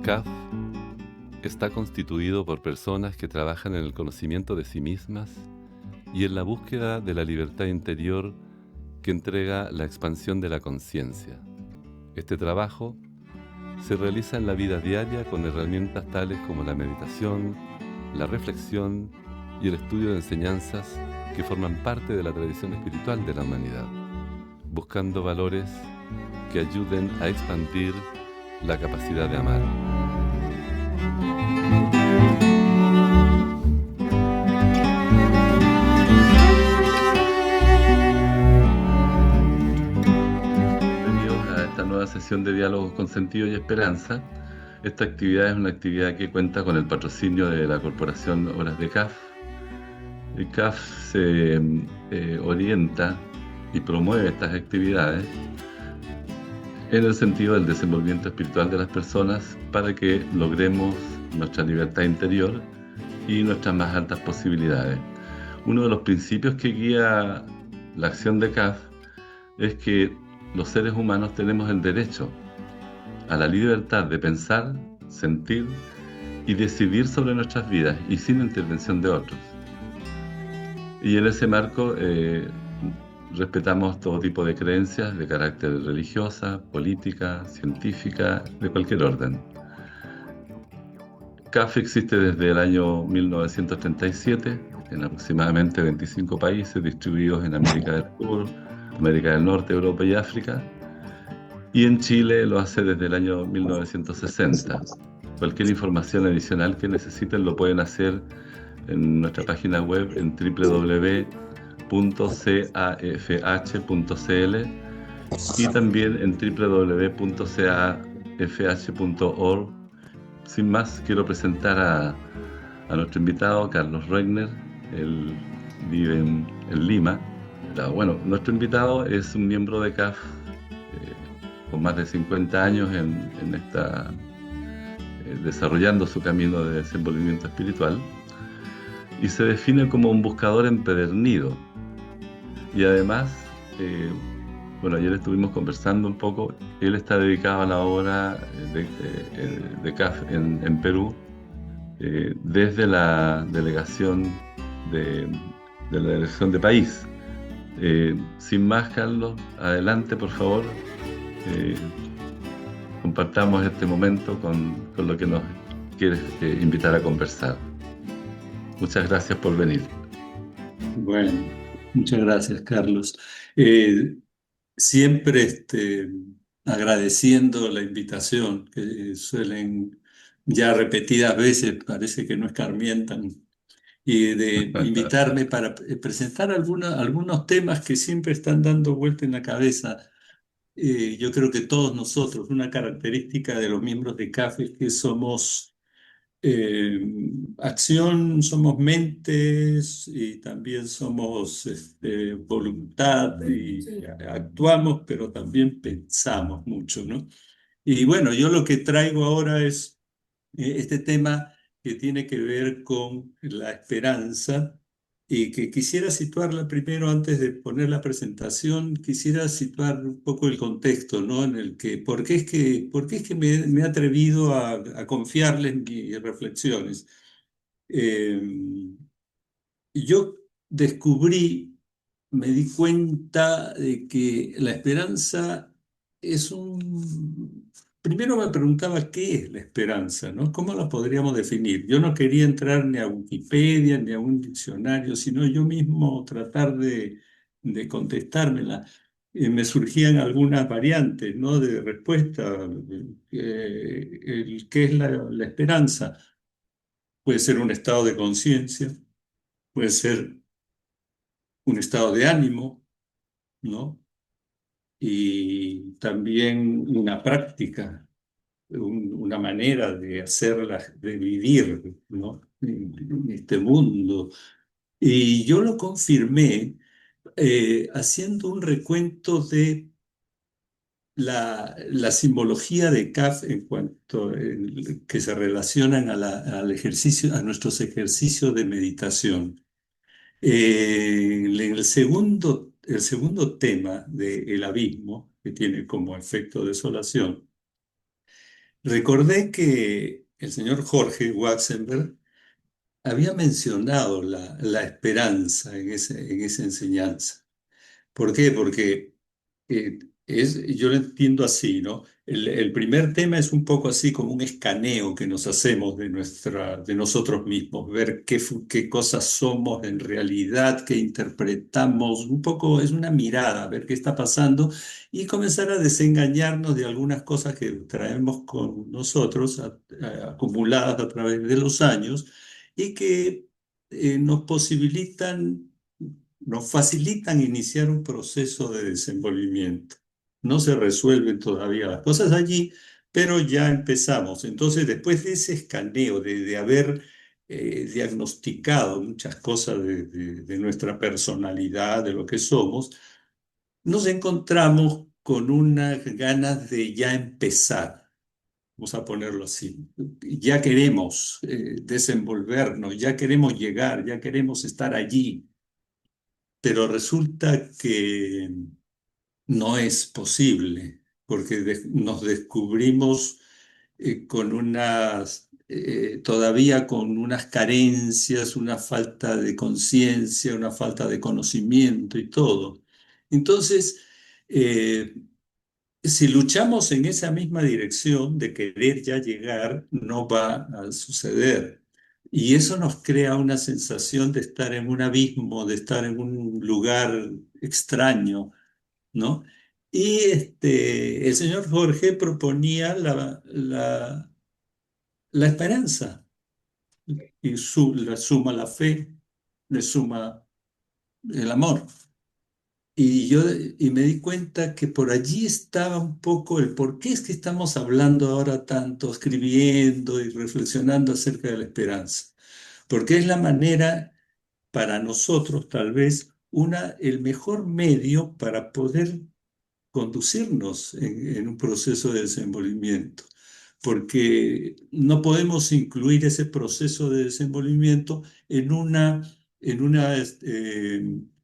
CAF está constituido por personas que trabajan en el conocimiento de sí mismas y en la búsqueda de la libertad interior que entrega la expansión de la conciencia. Este trabajo se realiza en la vida diaria con herramientas tales como la meditación, la reflexión y el estudio de enseñanzas que forman parte de la tradición espiritual de la humanidad, buscando valores que ayuden a expandir la capacidad de amar. Bienvenidos a esta nueva sesión de diálogos con sentido y esperanza. Esta actividad es una actividad que cuenta con el patrocinio de la Corporación Horas de CAF. El CAF se orienta y promueve estas actividades en el sentido del desenvolvimiento espiritual de las personas para que logremos nuestra libertad interior y nuestras más altas posibilidades. Uno de los principios que guía la acción de CAF es que los seres humanos tenemos el derecho a la libertad de pensar, sentir y decidir sobre nuestras vidas y sin intervención de otros. Y en ese marco respetamos todo tipo de creencias de carácter religiosa, política, científica, de cualquier orden. CAF existe desde el año 1937 en aproximadamente 25 países distribuidos en América del Sur, América del Norte, Europa y África. Y en Chile lo hace desde el año 1960. Cualquier información adicional que necesiten lo pueden hacer en nuestra página web en www.cafh.cl y también en www.cafh.org. Sin más, quiero presentar a nuestro invitado, Carlos Reigner. Él vive en Lima. Bueno, nuestro invitado es un miembro de CAF con más de 50 años en esta, desarrollando su camino de desenvolvimiento espiritual, y se define como un buscador empedernido. Y además, bueno, ayer estuvimos conversando un poco, él está dedicado a la obra de CAF en Perú, desde la delegación de la delegación de país. Sin más, Carlos, adelante, por favor. Compartamos este momento con lo que nos quieres invitar a conversar. Muchas gracias por venir. Bueno, muchas gracias, Carlos. Siempre agradeciendo la invitación, que suelen ya repetidas veces, parece que no escarmientan, y de invitarme para presentar algunos temas que siempre están dando vuelta en la cabeza. Yo creo que todos nosotros, una característica de los miembros de CAF es que somos eh, acción, somos mentes y también somos voluntad y actuamos, pero también pensamos mucho, ¿no? Y bueno, yo lo que traigo ahora es este tema que tiene que ver con la esperanza y que quisiera situarla primero antes de poner la presentación, quisiera situar un poco el contexto, ¿no? En el que, por qué es que me he atrevido a confiarles mis reflexiones. Eh, yo descubrí, me di cuenta de que la esperanza es un... Primero me preguntaba qué es la esperanza, ¿no? ¿Cómo la podríamos definir? Yo no quería entrar ni a Wikipedia ni a un diccionario, sino yo mismo tratar de contestármela. Me surgían algunas variantes, ¿no? De respuesta. ¿Qué es la esperanza? Puede ser un estado de conciencia, puede ser un estado de ánimo, ¿no? Y también una práctica, una manera de hacerla, de vivir, ¿no? En este mundo. Y yo lo confirmé haciendo un recuento de la simbología de CAF en cuanto que se relacionan al ejercicio, a nuestros ejercicios de meditación. En el segundo tema del abismo, que tiene como efecto desolación, recordé que el señor Jorge Waxenberg había mencionado la esperanza en esa enseñanza. ¿Por qué? Porque yo lo entiendo así, ¿no? El primer tema es un poco así como un escaneo que nos hacemos de nosotros mismos, ver qué cosas somos en realidad, qué interpretamos, un poco es una mirada, ver qué está pasando y comenzar a desengañarnos de algunas cosas que traemos con nosotros, acumuladas a través de los años y que nos posibilitan, nos facilitan iniciar un proceso de desenvolvimiento. No se resuelven todavía las cosas allí, pero ya empezamos. Entonces, después de ese escaneo, de haber diagnosticado muchas cosas de nuestra personalidad, de lo que somos, nos encontramos con unas ganas de ya empezar. Vamos a ponerlo así. Ya queremos desenvolvernos, ya queremos llegar, ya queremos estar allí, pero resulta que no es posible, porque nos descubrimos con todavía con unas carencias, una falta de conciencia, una falta de conocimiento y todo. Entonces, eh, si luchamos en esa misma dirección de querer ya llegar, no va a suceder. Y eso nos crea una sensación de estar en un abismo, de estar en un lugar extraño, ¿no? Y el señor Jorge proponía la esperanza, y le suma la fe, le suma el amor. Y me di cuenta que por allí estaba un poco el por qué es que estamos hablando ahora tanto, escribiendo y reflexionando acerca de la esperanza. Porque es la manera para nosotros, tal vez, el mejor medio para poder conducirnos en un proceso de desenvolvimiento, porque no podemos incluir ese proceso de desenvolvimiento en una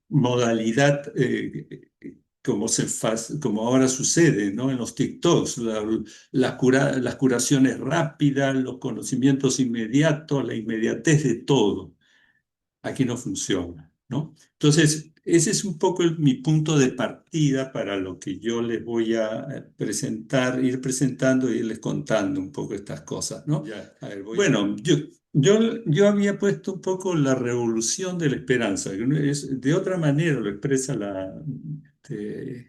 modalidad como ahora sucede, ¿no? En los TikToks, las curaciones rápidas, los conocimientos inmediatos, la inmediatez de todo aquí no funciona, ¿no? Entonces, ese es un poco mi punto de partida para lo que yo les voy a presentar, ir presentando y irles contando un poco estas cosas, ¿no? Ya, a ver, bueno, yo había puesto un poco la revolución de la esperanza, que de otra manera lo expresa este,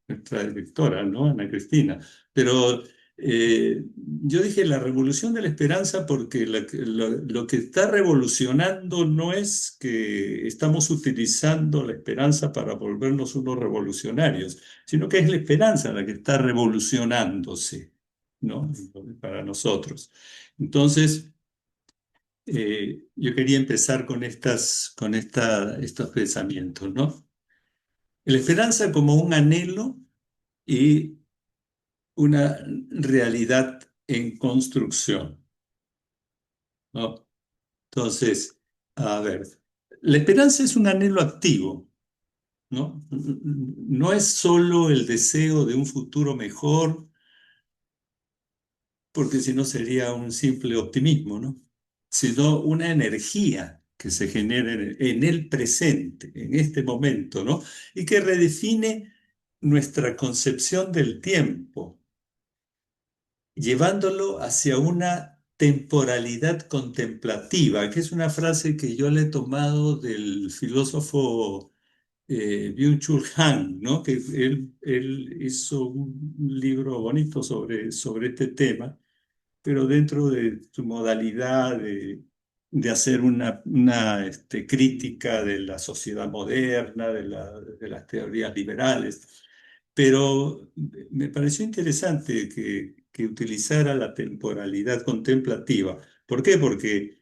nuestra directora, ¿no? Ana Cristina, pero yo dije la revolución de la esperanza porque lo que está revolucionando no es que estamos utilizando la esperanza para volvernos unos revolucionarios, sino que es la esperanza la que está revolucionándose, ¿no? Para nosotros. Entonces, yo quería empezar estos pensamientos, ¿no? La esperanza como un anhelo y una realidad en construcción, ¿no? Entonces, a ver, la esperanza es un anhelo activo, ¿no? No es solo el deseo de un futuro mejor, porque si no sería un simple optimismo, ¿no? Sino una energía que se genera en el presente, en este momento, ¿no? Y que redefine nuestra concepción del tiempo, llevándolo hacia una temporalidad contemplativa, que es una frase que yo le he tomado del filósofo Byung-Chul Han, ¿no? Que él hizo un libro bonito sobre este tema, pero dentro de su modalidad de hacer una crítica de la sociedad moderna, de las teorías liberales. Pero me pareció interesante que utilizara la temporalidad contemplativa. ¿Por qué? Porque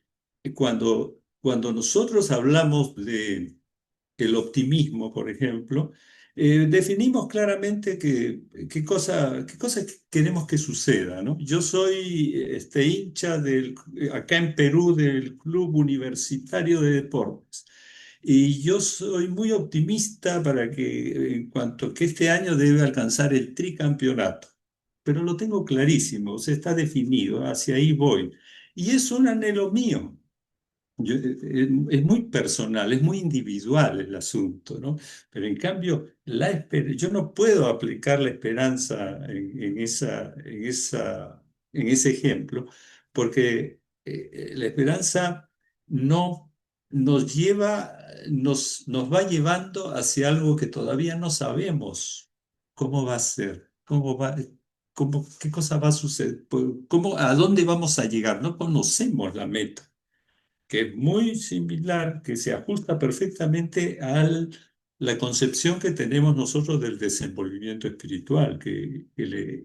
cuando nosotros hablamos de el optimismo, por ejemplo, definimos claramente qué cosa queremos que suceda, ¿no? Yo soy hincha acá en Perú del Club Universitario de Deportes. Y yo soy muy optimista para que, en cuanto que este año debe alcanzar el tricampeonato. pero lo tengo clarísimo, o sea, está definido, hacia ahí voy. Y es un anhelo mío. Es muy personal, es muy individual el asunto, ¿no? Pero en cambio, yo no puedo aplicar la esperanza en ese ejemplo, porque la esperanza no nos va llevando hacia algo que todavía no sabemos cómo va a ser, qué cosa va a suceder, a dónde vamos a llegar. No conocemos la meta, que es muy similar, que se ajusta perfectamente a la concepción que tenemos nosotros del desenvolvimiento espiritual,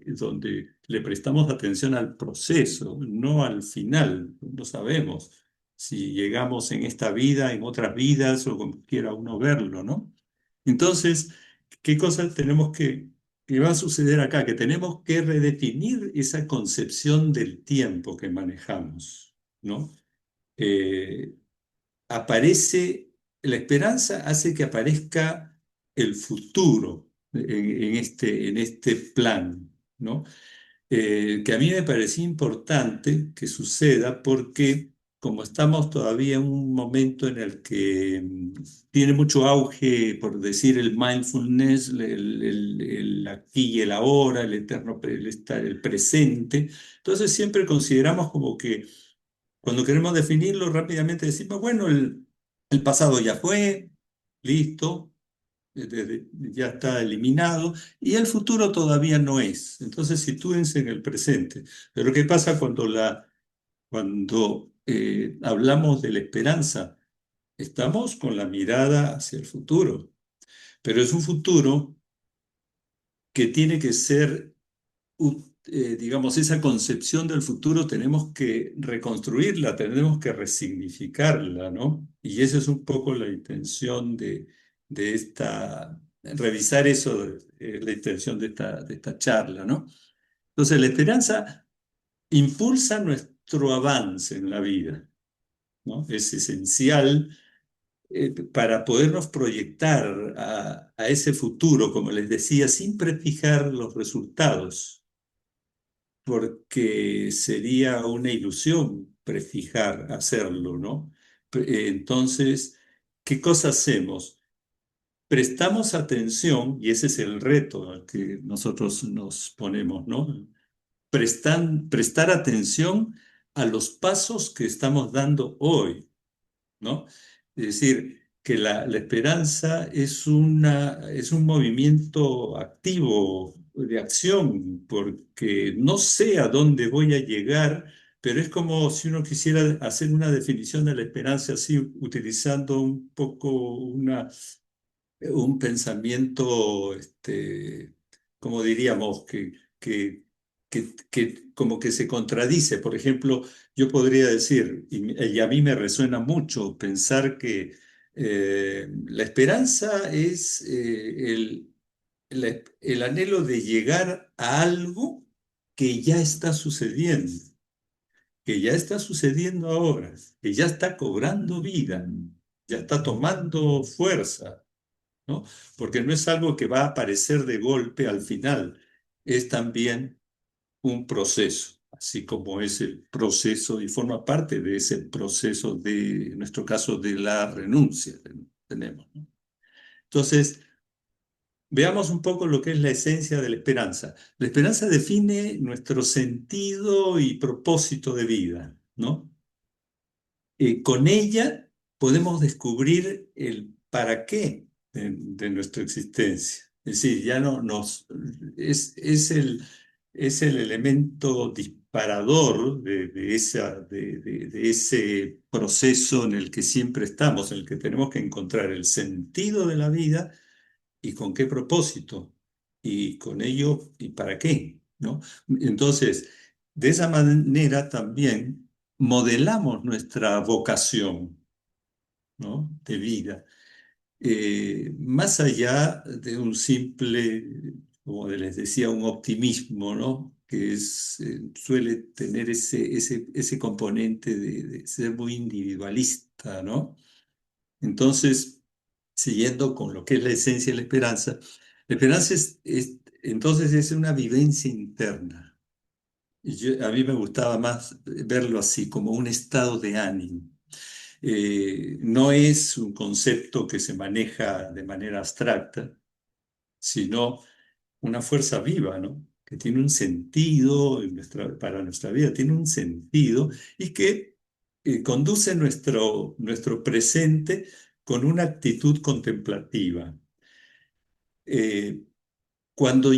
donde le prestamos atención al proceso, no al final. No sabemos si llegamos en esta vida, en otras vidas, o como quiera uno verlo, ¿no? Entonces, ¿qué cosas que va a suceder acá? Que tenemos que redefinir esa concepción del tiempo que manejamos, ¿no? Eh, la esperanza hace que aparezca el futuro en este plan, ¿no? Que a mí me parecía importante que suceda porque como estamos todavía en un momento en el que tiene mucho auge, por decir, el mindfulness, el aquí y el ahora, el eterno, el presente, entonces siempre consideramos como que cuando queremos definirlo rápidamente decimos, bueno, el pasado ya fue, listo, ya está eliminado, y el futuro todavía no es. Entonces sitúense en el presente. Pero ¿qué pasa cuando hablamos de la esperanza? Estamos con la mirada hacia el futuro, pero es un futuro que tiene que ser digamos, esa concepción del futuro tenemos que reconstruirla, tenemos que resignificarla, ¿no? Y esa es un poco la intención revisar eso, la intención de esta charla, ¿no? Entonces, la esperanza impulsa nuestro avance en la vida, ¿no? Es esencial para podernos proyectar a ese futuro, como les decía, sin prefijar los resultados, porque sería una ilusión prefijar hacerlo, ¿no? Entonces, ¿qué cosa hacemos? Prestamos atención, y ese es el reto al que nosotros nos ponemos, ¿no? Prestar atención a los pasos que estamos dando hoy, ¿no? Es decir, que la esperanza es un movimiento activo de acción, porque no sé a dónde voy a llegar, pero es como si uno quisiera hacer una definición de la esperanza así, utilizando un poco un pensamiento, como diríamos, que como que se contradice. Por ejemplo, yo podría decir, y a mí me resuena mucho pensar que la esperanza es el anhelo de llegar a algo que ya está sucediendo, que ya está sucediendo ahora, que ya está cobrando vida, ya está tomando fuerza, ¿no? Porque no es algo que va a aparecer de golpe al final, es también un proceso, así como es el proceso y forma parte de ese proceso en nuestro caso, de la renuncia que tenemos, ¿no? Entonces, veamos un poco lo que es la esencia de la esperanza. La esperanza define nuestro sentido y propósito de vida, ¿no? Con ella podemos descubrir el para qué de nuestra existencia. Es decir, ya no nos es el elemento disparador de ese proceso en el que siempre estamos, en el que tenemos que encontrar el sentido de la vida y con qué propósito, y con ello y para qué, ¿no? Entonces, de esa manera también modelamos nuestra vocación, ¿no? De vida, más allá de un simple, como les decía, un optimismo, ¿no? Que suele tener ese componente de ser muy individualista, ¿no? Entonces, siguiendo con lo que es la esencia de la esperanza Entonces es una vivencia interna. A mí me gustaba más verlo así, como un estado de ánimo. No es un concepto que se maneja de manera abstracta, sino una fuerza viva, ¿no? Que tiene un sentido para nuestra vida, tiene un sentido y que conduce nuestro presente con una actitud contemplativa. Eh, Cuando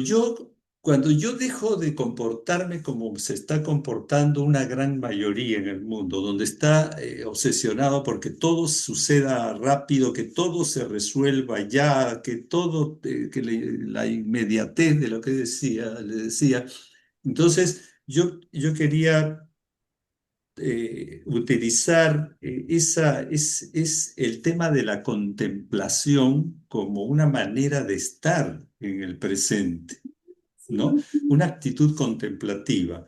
cuando yo dejo de comportarme como se está comportando una gran mayoría en el mundo, donde está obsesionado porque todo suceda rápido, que todo se resuelva ya, que todo, la inmediatez de lo que le decía. Entonces, yo quería utilizar es el tema de la contemplación como una manera de estar en el presente, ¿no? Una actitud contemplativa.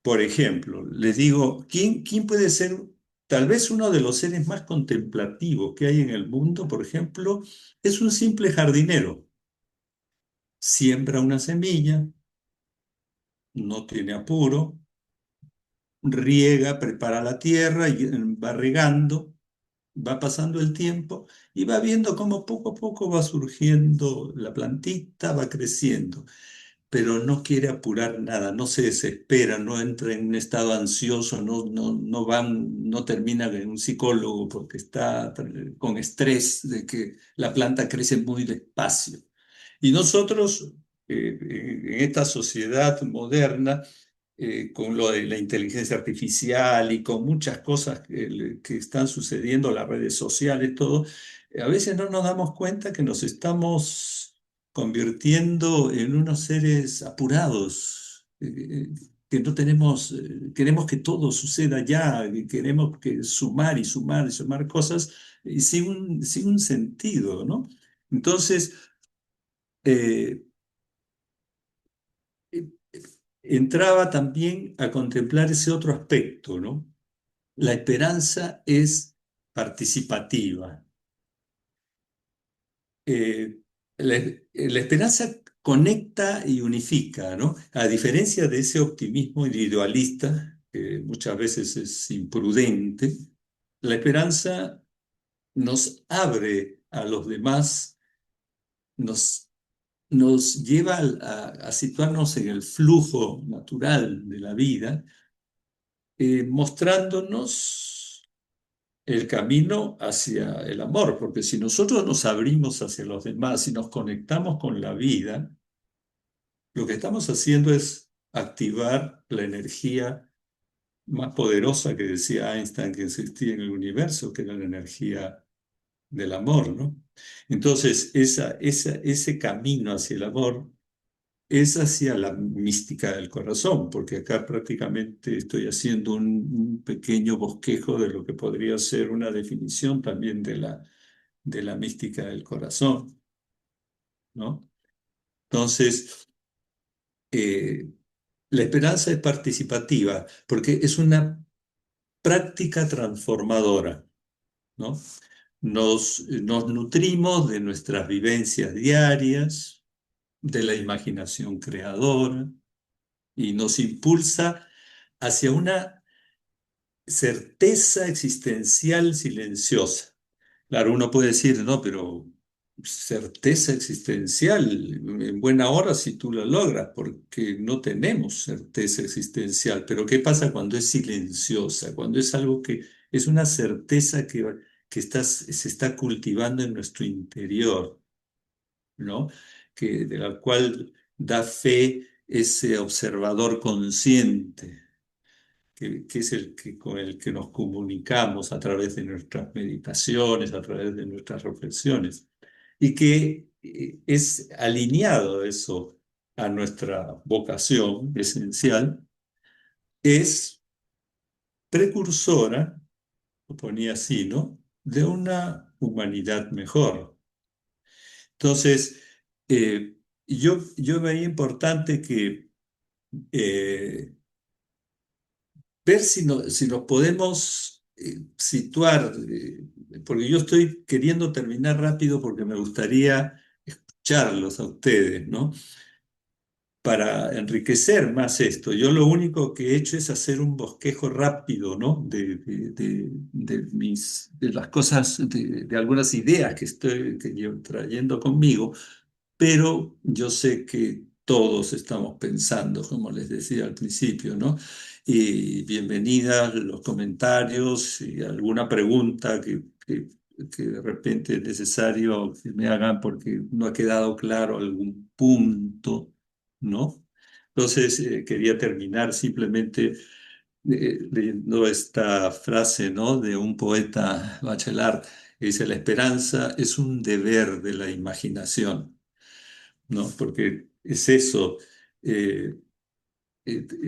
Por ejemplo, les digo, ¿quién puede ser tal vez uno de los seres más contemplativos que hay en el mundo? Por ejemplo, es un simple jardinero. Siembra una semilla, no tiene apuro, riega, prepara la tierra y va regando. Va pasando el tiempo y va viendo cómo poco a poco va surgiendo la plantita, va creciendo, pero no quiere apurar nada, no se desespera, no entra en un estado ansioso, no termina en un psicólogo porque está con estrés de que la planta crece muy despacio. Y nosotros, en esta sociedad moderna, con lo de la inteligencia artificial y con muchas cosas que están sucediendo, las redes sociales, todo, a veces no nos damos cuenta que nos estamos convirtiendo en unos seres apurados, que no tenemos, queremos que todo suceda ya, que queremos que sumar y sumar y sumar cosas y sin un sentido, ¿no? Entonces, eh, eh, entraba también a contemplar ese otro aspecto, ¿no? La esperanza es participativa. Eh, la esperanza conecta y unifica, ¿no? A diferencia de ese optimismo individualista, que muchas veces es imprudente, la esperanza nos abre a los demás, nos, nos lleva a situarnos en el flujo natural de la vida, mostrándonos el camino hacia el amor, porque si nosotros nos abrimos hacia los demás y nos conectamos con la vida, lo que estamos haciendo es activar la energía más poderosa que decía Einstein que existía en el universo, que era la energía del amor, ¿no? Entonces, ese camino hacia el amor es hacia la mística del corazón, porque acá prácticamente estoy haciendo un pequeño bosquejo de lo que podría ser una definición también de la mística del corazón, ¿no? Entonces, eh, la esperanza es participativa, porque es una práctica transformadora, ¿no? Nos nutrimos de nuestras vivencias diarias, de la imaginación creadora, y nos impulsa hacia una certeza existencial silenciosa. Claro, uno puede decir, no, pero certeza existencial, en buena hora si tú la logras, porque no tenemos certeza existencial. Pero ¿qué pasa cuando es silenciosa? Cuando es algo que es una certeza se está cultivando en nuestro interior, ¿no? De la cual da fe ese observador consciente que es con el que nos comunicamos a través de nuestras meditaciones, a través de nuestras reflexiones, y que es alineado eso a nuestra vocación esencial, es precursora, lo ponía así, ¿no?, de una humanidad mejor. Entonces, yo veía importante que ver si nos podemos situar, porque yo estoy queriendo terminar rápido porque me gustaría escucharlos a ustedes, ¿no? Para enriquecer más esto. Yo lo único que he hecho es hacer un bosquejo rápido, ¿no? De las cosas, de algunas ideas que yo trayendo conmigo, pero yo sé que todos estamos pensando, como les decía al principio, ¿no? Y bienvenidas los comentarios y alguna pregunta que de repente es necesario que me hagan porque no ha quedado claro algún punto, ¿no? Entonces, quería terminar simplemente leyendo esta frase, ¿no? De un poeta Bachelard que dice, la esperanza es un deber de la imaginación, ¿no? Porque es eso, eh,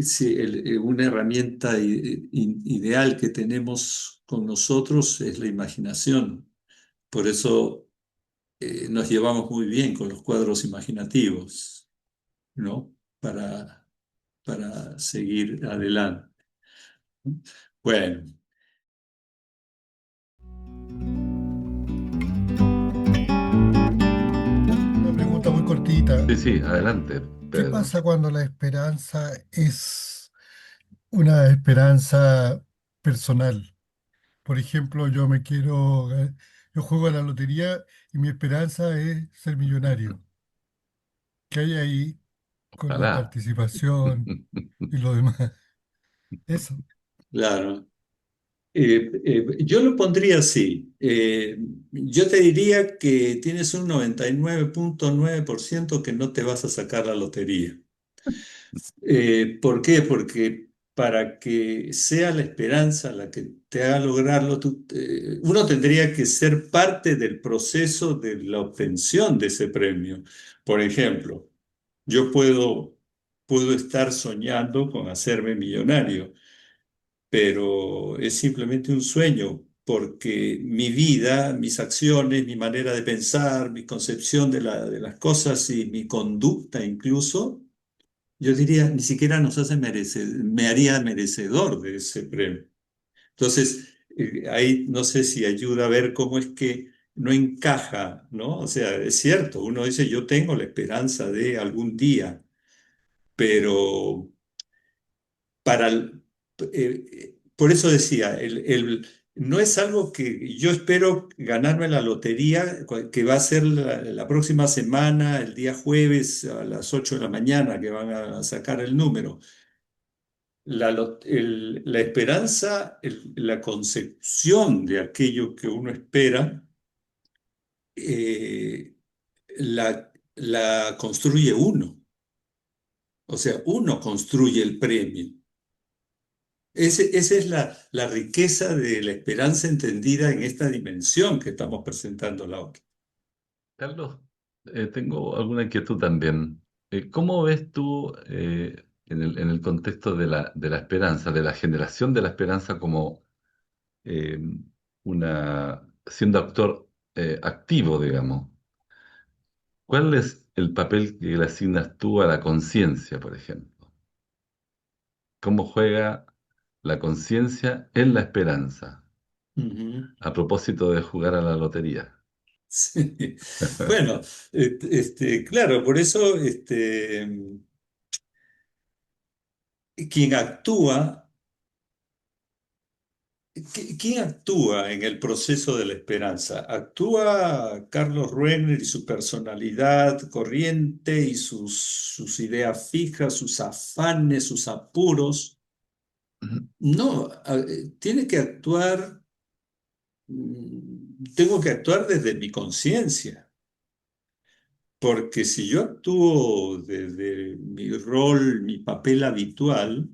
sí, una herramienta ideal que tenemos con nosotros es la imaginación. Por eso nos llevamos muy bien con los cuadros imaginativos, ¿no? Para seguir adelante. Bueno, Una pregunta muy cortita. Sí, sí, adelante, ¿Qué Pedro. pasa cuando la esperanza es una esperanza personal? Por ejemplo, yo juego a la lotería y mi esperanza es ser millonario. ¿Qué hay ahí con la Ojalá. participación y lo demás? Eso. claro. Yo lo pondría así. Yo te diría que tienes un 99,9% que no te vas a sacar la lotería. ¿Por qué? Porque para que sea la esperanza la que te haga lograrlo, uno tendría que ser parte del proceso de la obtención de ese premio. Por ejemplo, yo puedo estar soñando con hacerme millonario, pero es simplemente un sueño, porque mi vida, mis acciones, mi manera de pensar, mi concepción de las cosas y mi conducta incluso, yo diría, ni siquiera nos hace me haría merecedor de ese premio. Entonces, ahí no sé si ayuda a ver cómo es que no encaja, ¿no? O sea, es cierto, uno dice, yo tengo la esperanza de algún día, pero para por eso decía, no es algo que yo espero ganarme la lotería, que va a ser la próxima semana, el día jueves a las 8 de la mañana, que van a sacar el número. La esperanza, la concepción de aquello que uno espera, eh, la construye uno. O sea, uno construye el premio. Esa es la riqueza de la esperanza entendida en esta dimensión que estamos presentando la otra. Carlos, tengo alguna inquietud también. ¿Cómo ves tú en el contexto de la esperanza, de la generación de la esperanza como eh, siendo actor activo, digamos? ¿Cuál es el papel que le asignas tú a la conciencia, por ejemplo? ¿Cómo juega la conciencia en la esperanza? Ujú. A propósito de jugar a la lotería. Sí. Bueno, claro, por eso quien actúa, ¿quién actúa en el proceso de la esperanza? Actúa Carlos Ruemer y su personalidad corriente y sus ideas fijas, sus afanes, sus apuros. No, tiene que actuar, tengo que actuar desde mi conciencia. Porque si yo actúo desde mi rol, mi papel habitual,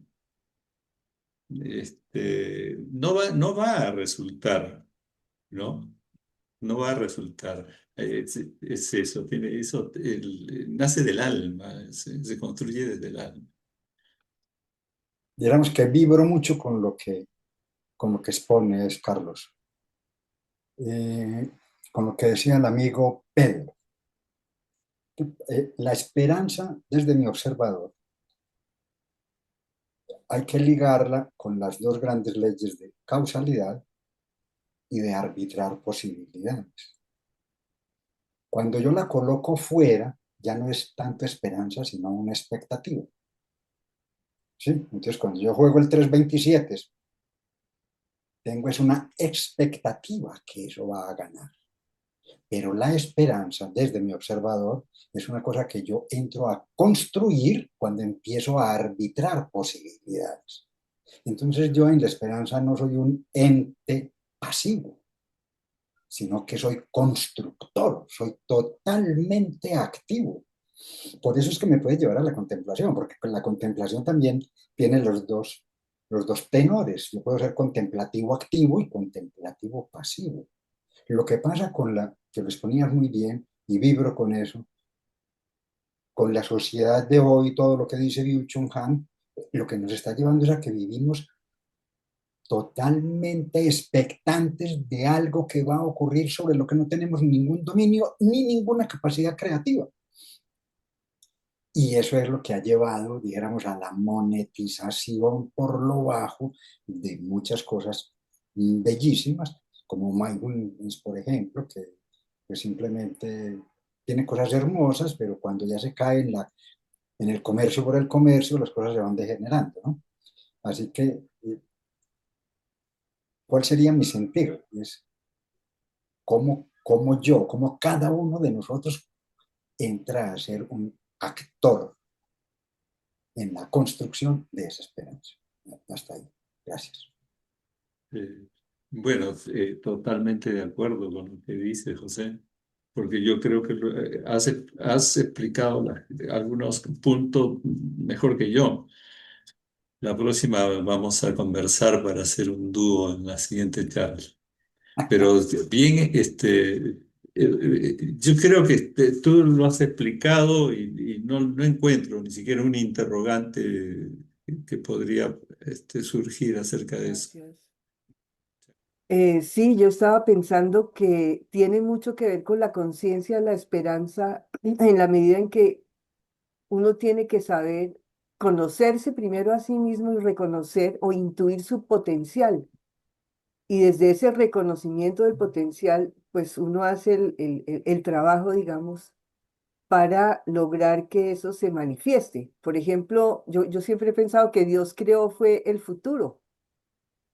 no va a resultar, ¿no? No va a resultar. Es eso, tiene eso, nace del alma, se construye desde el alma. Digamos que vibro mucho con lo que expones, Carlos. Con lo que decía el amigo Pedro. La esperanza, desde mi observador, hay que ligarla con las dos grandes leyes de causalidad y de arbitrar posibilidades. Cuando yo la coloco fuera, ya no es tanto esperanza, sino una expectativa. ¿Sí? Entonces, cuando yo juego el 327, tengo es una expectativa que eso va a ganar. Pero la esperanza, desde mi observador, es una cosa que yo entro a construir cuando empiezo a arbitrar posibilidades. Entonces yo en la esperanza no soy un ente pasivo, sino que soy constructor, soy totalmente activo. Por eso es que me puede llevar a la contemplación, porque con la contemplación también tiene los dos tenores. Yo puedo ser contemplativo activo y contemplativo pasivo. Lo que pasa con que lo exponías muy bien y vibro con eso, con la sociedad de hoy, todo lo que dice Byung-Chul Han, lo que nos está llevando es a que vivimos totalmente expectantes de algo que va a ocurrir sobre lo que no tenemos ningún dominio ni ninguna capacidad creativa. Y eso es lo que ha llevado, dijéramos, a la monetización por lo bajo de muchas cosas bellísimas, como mindfulness, por ejemplo, que simplemente tiene cosas hermosas, pero cuando ya se cae en el comercio por el comercio, las cosas se van degenerando, ¿no? Así que, ¿cuál sería mi sentir? Es cómo cada uno de nosotros entra a ser un actor en la construcción de esa esperanza. Hasta ahí. Gracias. Eh, bueno, totalmente de acuerdo con lo que dice José, porque yo creo que has explicado algunos puntos mejor que yo. La próxima vamos a conversar para hacer un dúo en la siguiente charla. Pero bien, yo creo que tú lo has explicado y no encuentro ni siquiera un interrogante que podría surgir acerca de eso. Gracias. Sí, yo estaba pensando que tiene mucho que ver con la conciencia, la esperanza, en la medida en que uno tiene que saber conocerse primero a sí mismo y reconocer o intuir su potencial. Y desde ese reconocimiento del potencial, pues uno hace el trabajo, digamos, para lograr que eso se manifieste. Por ejemplo, yo siempre he pensado que Dios creó fue el futuro.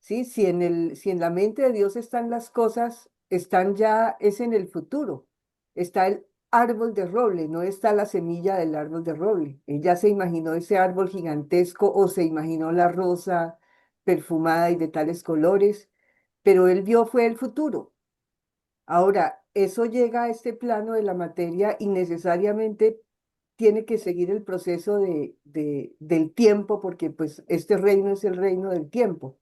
¿Sí? Si en la mente de Dios están las cosas, están ya, es en el futuro. Está el árbol de roble, no está la semilla del árbol de roble. Ella se imaginó ese árbol gigantesco o se imaginó la rosa perfumada y de tales colores, pero él vio fue el futuro. Ahora, eso llega a este plano de la materia y necesariamente tiene que seguir el proceso del tiempo, porque pues este reino es el reino del tiempo.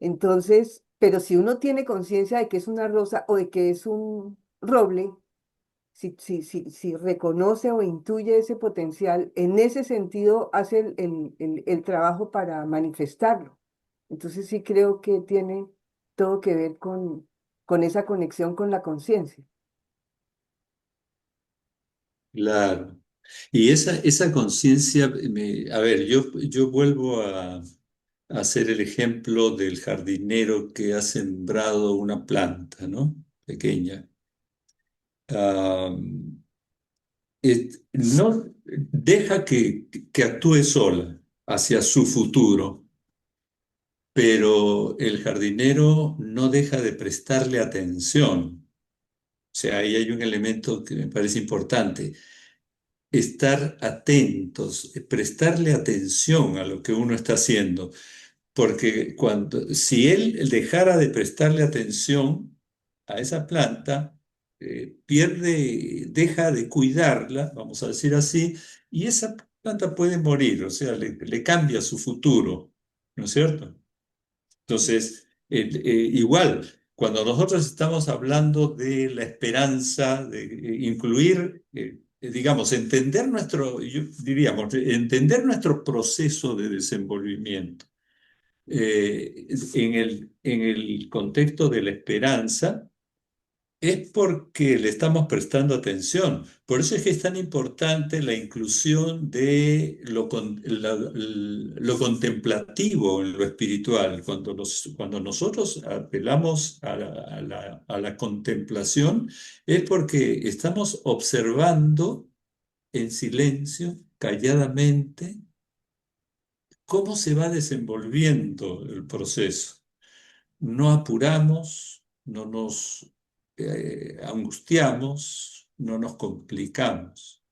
Entonces, pero si uno tiene conciencia de que es una rosa o de que es un roble, si reconoce o intuye ese potencial, en ese sentido hace el trabajo para manifestarlo. Entonces sí creo que tiene todo que ver con esa conexión con la conciencia. Claro. Y esa conciencia, a ver, yo vuelvo a hacer el ejemplo del jardinero que ha sembrado una planta, ¿no? Pequeña. Ah, no deja que actúe sola hacia su futuro, pero el jardinero no deja de prestarle atención. O sea, ahí hay un elemento que me parece importante. Estar atentos, prestarle atención a lo que uno está haciendo, porque si él dejara de prestarle atención a esa planta, deja de cuidarla, vamos a decir así, y esa planta puede morir, o sea, le cambia su futuro, ¿no es cierto? Entonces, igual, cuando nosotros estamos hablando de la esperanza, de incluir, digamos, diríamos, entender nuestro proceso de desenvolvimiento en el contexto de la esperanza, es porque le estamos prestando atención. Por eso es que es tan importante la inclusión de lo contemplativo en lo espiritual. Cuando nosotros apelamos a la contemplación, es porque estamos observando en silencio, calladamente, cómo se va desenvolviendo el proceso. No apuramos, no nos angustiamos, no nos complicamos.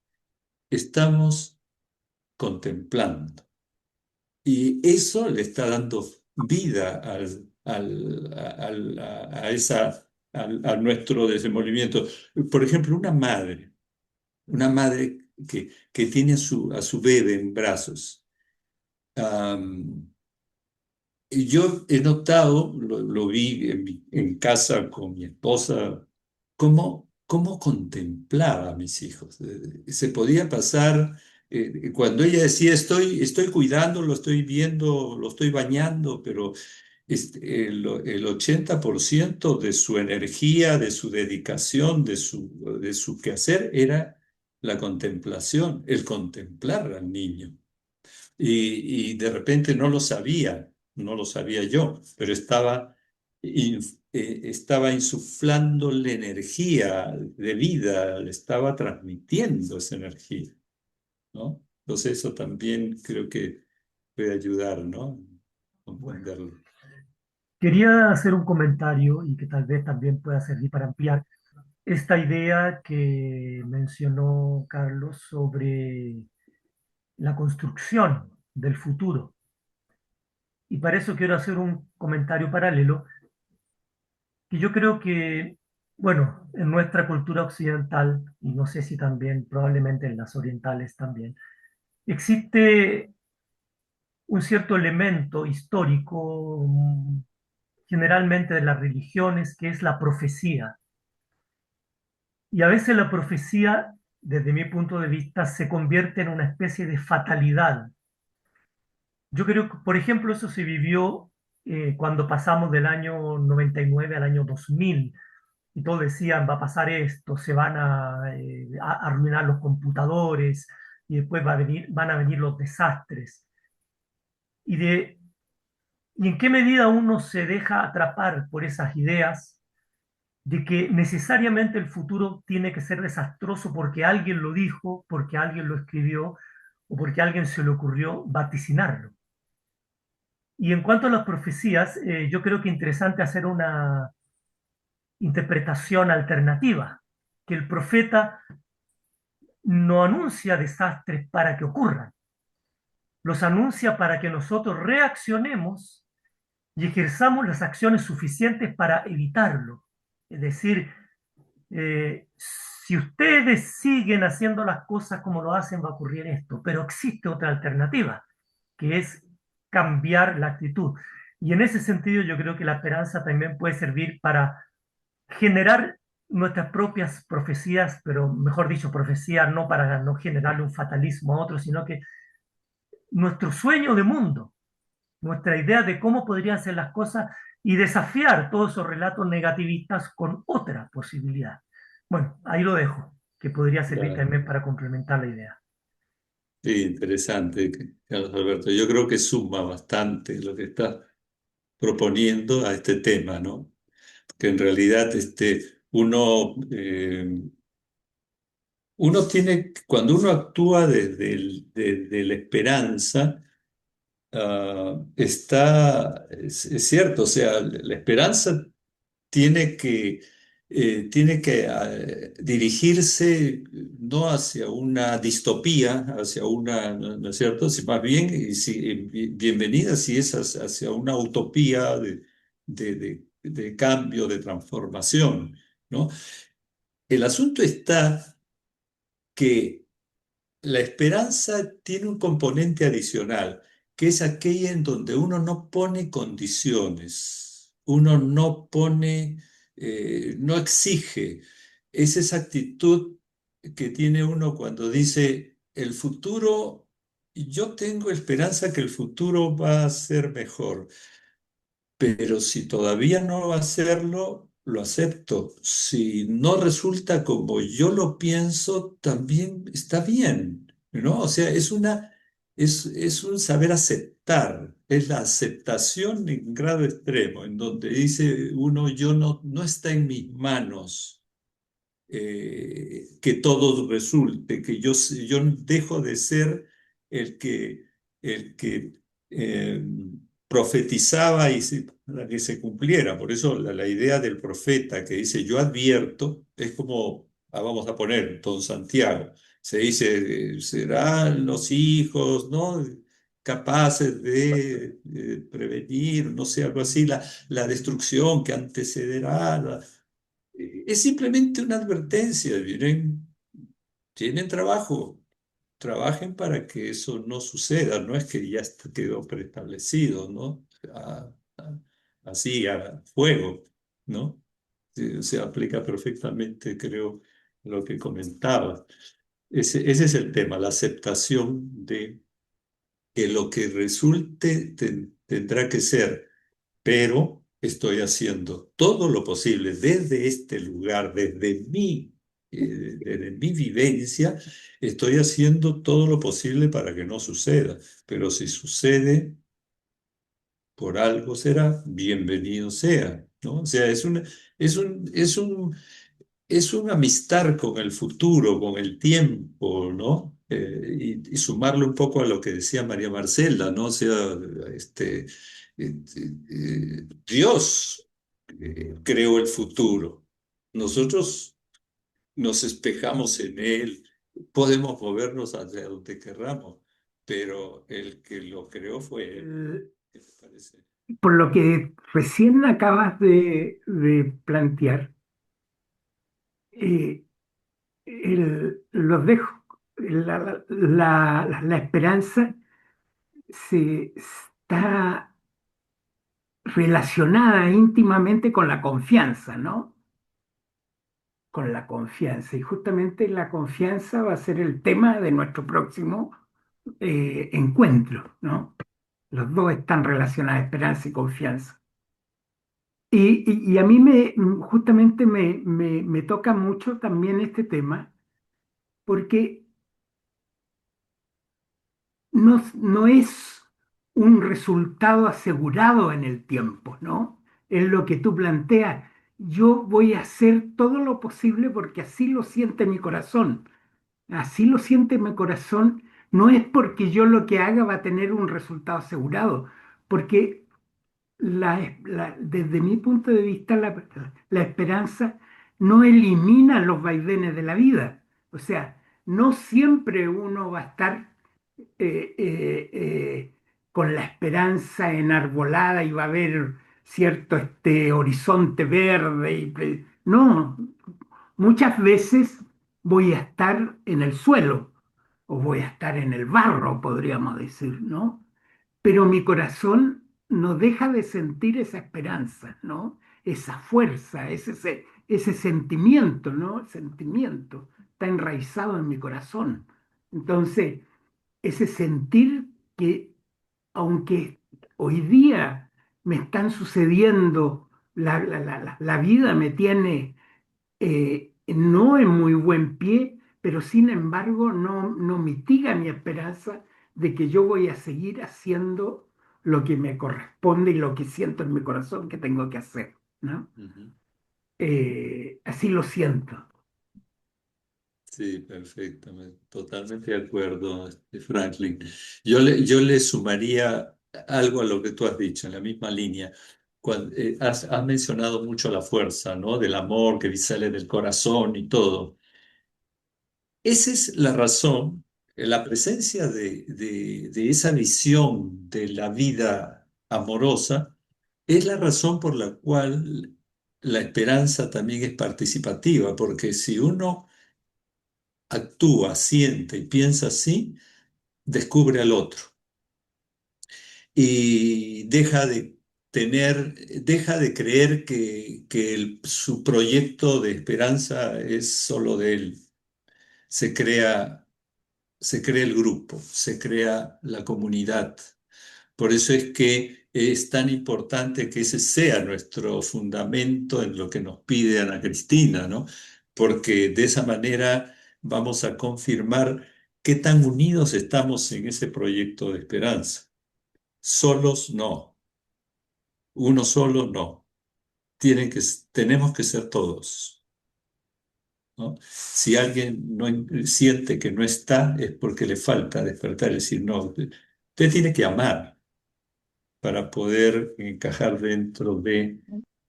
Estamos contemplando. Y eso le está dando vida a nuestro desenvolvimiento. Por ejemplo, una madre que tiene a su bebé en brazos. Y yo he notado, lo vi en casa con mi esposa, cómo contemplaba a mis hijos. Se podía pasar, cuando ella decía, estoy cuidando, lo estoy viendo, lo estoy bañando, pero el 80% de su energía, de su dedicación, de su quehacer era la contemplación, el contemplar al niño. Y de repente no lo sabía yo, pero estaba insuflándole energía de vida, le estaba transmitiendo esa energía, ¿no? Entonces eso también creo que puede ayudar, ¿no? Bueno, Comprenderlo. quería hacer un comentario y que tal vez también pueda servir para ampliar esta idea que mencionó Carlos sobre la construcción del futuro. Y para eso quiero hacer un comentario paralelo, que yo creo que, bueno, en nuestra cultura occidental, y no sé si también, probablemente en las orientales también, existe un cierto elemento histórico, generalmente de las religiones, que es la profecía. Y a veces la profecía, desde mi punto de vista, se convierte en una especie de fatalidad. Yo creo que, por ejemplo, eso se vivió cuando pasamos del año 99 al año 2000, y todos decían, va a pasar esto, se van a arruinar los computadores, y después van a venir los desastres. Y, y en qué medida uno se deja atrapar por esas ideas de que necesariamente el futuro tiene que ser desastroso porque alguien lo dijo, porque alguien lo escribió o porque a alguien se le ocurrió vaticinarlo. Y en cuanto a las profecías, yo creo que es interesante hacer una interpretación alternativa, que el profeta no anuncia desastres para que ocurran, los anuncia para que nosotros reaccionemos y ejerzamos las acciones suficientes para evitarlo. Es decir, si ustedes siguen haciendo las cosas como lo hacen, va a ocurrir esto, pero existe otra alternativa, que es cambiar la actitud. Y en ese sentido yo creo que la esperanza también puede servir para generar nuestras propias profecías, pero mejor dicho, profecías no para no generarle un fatalismo a otro, sino que nuestro sueño de mundo, nuestra idea de cómo podrían ser las cosas y desafiar todos esos relatos negativistas con otra posibilidad. Bueno, ahí lo dejo, que podría servir Claro. también para complementar la idea. Sí, interesante, Carlos Alberto. Yo creo que suma bastante lo que estás proponiendo a este tema, ¿no? Que en realidad uno tiene, cuando uno actúa desde la esperanza, es cierto, o sea, la esperanza tiene que dirigirse no hacia una distopía, hacia una, ¿no es cierto? Si más bien, bienvenida si es hacia una utopía de cambio, de transformación, ¿no? El asunto está que la esperanza tiene un componente adicional, que es aquella en donde uno no pone condiciones, uno no pone, no exige. Es esa actitud que tiene uno cuando dice, el futuro, yo tengo esperanza que el futuro va a ser mejor, pero si todavía no va a serlo, lo acepto. Si no resulta como yo lo pienso, también está bien, ¿no? O sea, es un saber aceptar, es la aceptación en grado extremo, en donde dice uno, yo no está en mis manos que todo resulte, que yo dejo de ser el que eh, profetizaba para que se cumpliera. Por eso la idea del profeta que dice yo advierto es como, vamos a poner, don Santiago, se dice, serán los hijos, ¿no? Capaces de prevenir, no sé, algo así, la destrucción que antecederá. Es simplemente una advertencia, miren, tienen trabajo, trabajen para que eso no suceda, no es que ya quedó preestablecido, ¿no? Así, a fuego, ¿no? Se aplica perfectamente, creo, lo que comentaba. Ese es el tema, la aceptación de que lo que resulte tendrá que ser, pero estoy haciendo todo lo posible desde este lugar, desde mi vivencia, estoy haciendo todo lo posible para que no suceda. Pero si sucede, por algo será, bienvenido sea, ¿no? O sea, es un, es un, es un amistar con el futuro, con el tiempo, ¿no? Y sumarle un poco a lo que decía María Marcela, ¿no? O sea, Dios creó el futuro. Nosotros nos espejamos en él, podemos movernos hacia donde querramos, pero el que lo creó fue él. ¿Qué te parece? Por lo que recién acabas de plantear, eh, los dejo. La esperanza está relacionada íntimamente con la confianza, ¿no? Con la confianza. Y justamente la confianza va a ser el tema de nuestro próximo encuentro, ¿no? Los dos están relacionados, esperanza y confianza. Y a mí justamente me toca mucho también este tema, porque no es un resultado asegurado en el tiempo, ¿no? Es lo que tú planteas. Yo voy a hacer todo lo posible porque así lo siente mi corazón. Así lo siente mi corazón. No es porque yo lo que haga va a tener un resultado asegurado, porque desde mi punto de vista, la esperanza no elimina los vaivenes de la vida. O sea, no siempre uno va a estar eh, eh, eh, con la esperanza enarbolada y va a haber cierto horizonte verde. No, muchas veces voy a estar en el suelo o voy a estar en el barro, podríamos decir, ¿no? Pero mi corazón no deja de sentir esa esperanza, ¿no? Esa fuerza, ese sentimiento, ¿no? El sentimiento está enraizado en mi corazón. Entonces, ese sentir que aunque hoy día me están sucediendo, la vida me tiene no en muy buen pie, pero sin embargo no mitiga mi esperanza de que yo voy a seguir haciendo lo que me corresponde y lo que siento en mi corazón que tengo que hacer, ¿no? Ujú. Así lo siento. Sí, perfectamente, totalmente de acuerdo, Franklin. Yo le sumaría algo a lo que tú has dicho, en la misma línea. Has mencionado mucho la fuerza, ¿no? Del amor que sale del corazón y todo. Esa es la razón, la presencia de esa visión de la vida amorosa es la razón por la cual la esperanza también es participativa, porque si uno actúa, siente y piensa así, descubre al otro y deja de creer que su proyecto de esperanza es solo de él. Se crea, se crea el grupo, se crea la comunidad. Por eso es que es tan importante que ese sea nuestro fundamento en lo que nos pide Ana Cristina, ¿no? Porque de esa manera vamos a confirmar qué tan unidos estamos en ese proyecto de esperanza. Solos no, uno solo no. Tenemos que ser todos, ¿no? Si alguien no siente que no está, es porque le falta despertar y decir, no, usted tiene que amar para poder encajar dentro de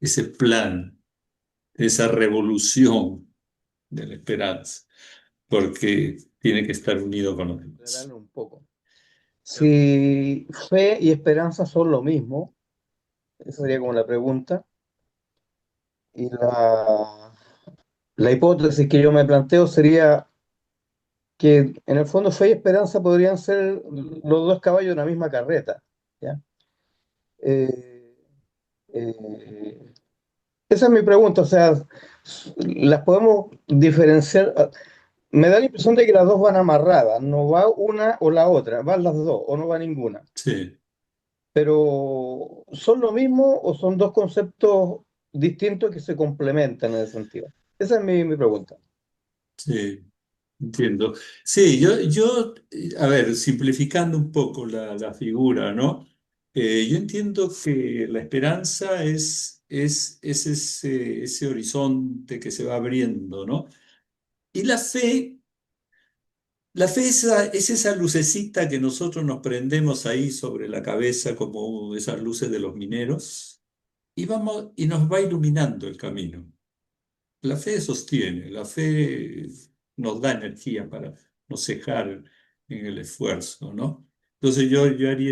ese plan, esa revolución de la esperanza, porque tiene que estar unido con los demás. Aclararlo un poco. Si fe y esperanza son lo mismo, esa sería como la pregunta. Y la hipótesis que yo me planteo sería que en el fondo fe y esperanza podrían ser los dos caballos de una misma carreta, ¿ya? Eh, eh, Esa es mi pregunta, o sea, las podemos diferenciar. Me da la impresión de que las dos van amarradas, no va una o la otra, van las dos o no va ninguna. Sí, Pero ¿son lo mismo o son dos conceptos distintos que se complementan en ese sentido? Esa es mi pregunta. sí, entiendo. Sí, a ver, simplificando un poco la figura, ¿no? Yo entiendo que la esperanza es ese horizonte que se va abriendo, ¿no? Y la fe es esa lucecita que nosotros nos prendemos ahí sobre la cabeza como esas luces de los mineros y nos va iluminando el camino. La fe sostiene, la fe nos da energía para no cejar en el esfuerzo, ¿no? Entonces yo haría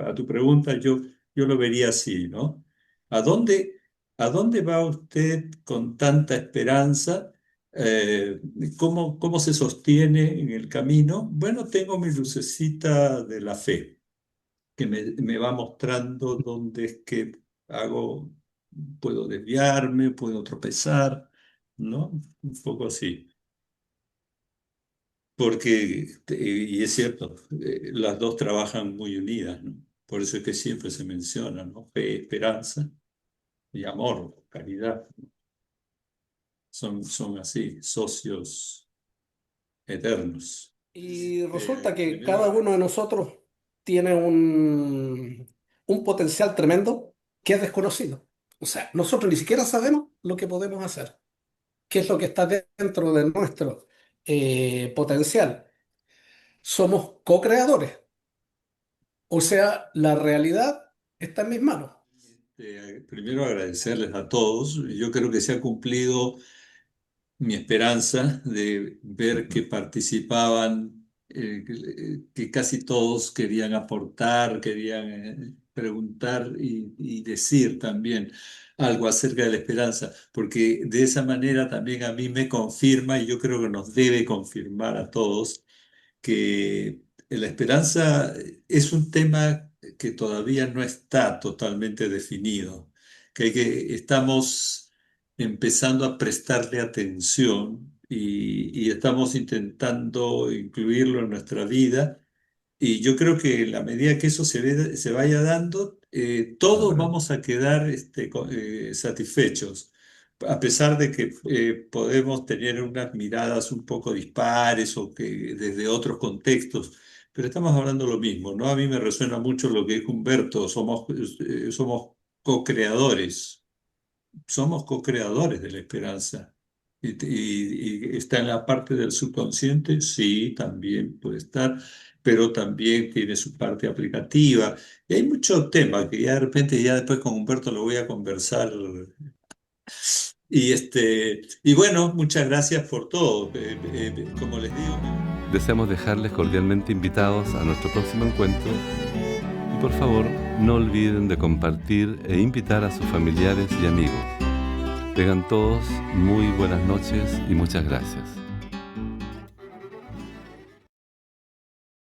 a tu pregunta, yo lo vería así, ¿no? ¿A dónde, a dónde va usted con tanta esperanza? Eh, ¿cómo se sostiene en el camino? Bueno, tengo mi lucecita de la fe, que me va mostrando dónde es que puedo desviarme, puedo tropezar, ¿no? Un poco así. Y es cierto, las dos trabajan muy unidas, ¿no? Por eso es que siempre se mencionan, ¿no? Fe, esperanza y amor, caridad. Son así, socios eternos. Y resulta que Primero, cada uno de nosotros tiene un potencial tremendo que es desconocido. O sea, nosotros ni siquiera sabemos lo que podemos hacer, qué es lo que está dentro de nuestro potencial. Somos co-creadores. O sea, la realidad está en mis manos. primero agradecerles a todos. Yo creo que se ha cumplido mi esperanza de ver que participaban, que casi todos querían aportar, querían preguntar y decir también algo acerca de la esperanza, porque de esa manera también a mí me confirma, y yo creo que nos debe confirmar a todos, que la esperanza es un tema que todavía no está totalmente definido, que estamos empezando a prestarle atención y estamos intentando incluirlo en nuestra vida. Y yo creo que en la medida que eso se vaya dando, todos vamos a quedar satisfechos, a pesar de que podemos tener unas miradas un poco dispares o que desde otros contextos, pero estamos hablando lo mismo, ¿no? A mí me resuena mucho lo que dijo Humberto, somos co-creadores, somos co-creadores de la esperanza. Y está en la parte del subconsciente, sí, también puede estar, pero también tiene su parte aplicativa. Y hay muchos temas que ya de repente, ya después con Humberto lo voy a conversar. Y bueno, muchas gracias por todo. Como les digo. Deseamos dejarles cordialmente invitados a nuestro próximo encuentro y por favor no olviden de compartir e invitar a sus familiares y amigos. Tengan todos muy buenas noches y muchas gracias.